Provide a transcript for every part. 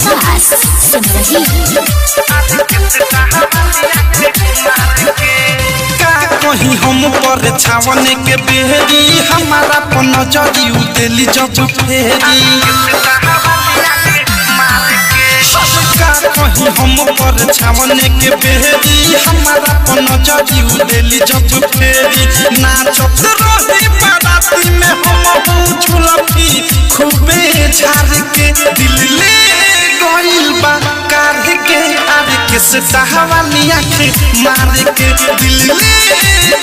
विकास सिमरही कहीं हम पर छावन के बेहरी हमारा पन नजरी उतेली जब फेरी कहीं हम पर छावन के बेहरी हमारा पन नजरी उतेली जब फेरी नाचत रही बाराती में हम झुलफी खूबे झार के दिल ले गइल बा कार के आरे के सहावाली आंखें मार के दिल ले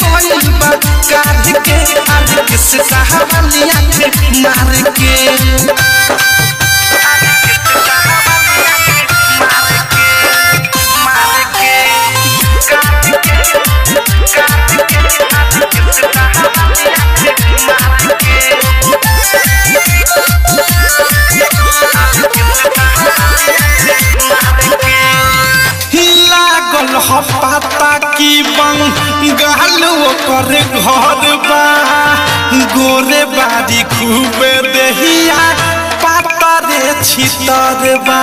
गइल बा कार के आरे के सहावाली आंखें मार के पता की बंगाल ओकर घर बा गोरे बारी खूबे देहिया पाता रे छितर बा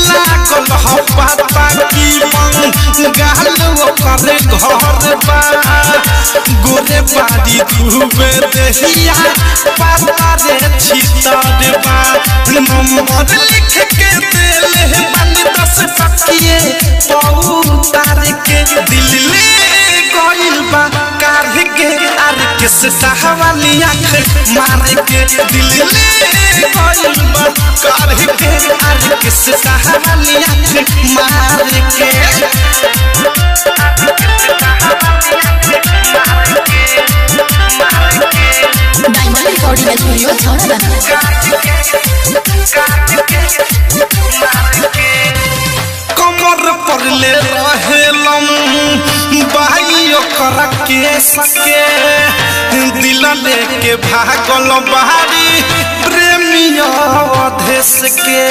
लागल पता की बंगाल ओकर घर बा गोरे बारी खूबे देहिया पाता रे छितर बा नंबर लिख के देले बानी 10 टकिए पौतार के दिल ले गइल बा कार के आर के सहावाली आंख मार के दिल ले गइल बा कार के आर के सहावाली आंख मार के डायमंड रिकॉर्डिंग स्टूडियो छौड़ा कमर पर ले रहेलम बाई ओकर के सके दिल लेके भागल बाहरी प्रेमिया देश के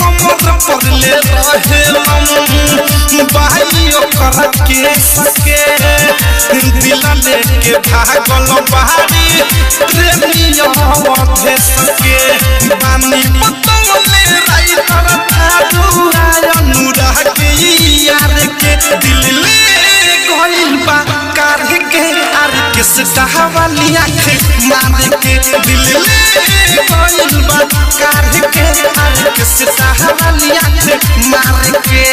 कमर पर ले रहेलम बाई ओकर के सके दिल लेके भागल बाहरी प्रेमिया देश के बानी पतवले राइतर थारू अनुराग के यार के दिल ले गइल बा कार के आर के सहावाली आंख मार के दिल ले गइल बा कार के आर के सहावाली आंख मार के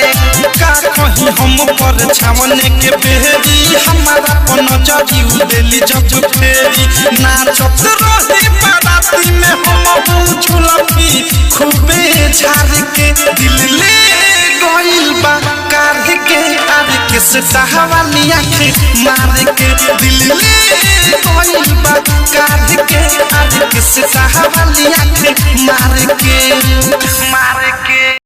का कहीं हम पर छावन के बेहरी हमारा पन नजरी उतेली जब फेरी नाचत रही बाराती में हम झुलफी खूबे झार के दिल ले गइल बा कार के आर के सहावाली आंखें मार के दिल ले गइल बा कार के आर के सहावाली आंखें मार के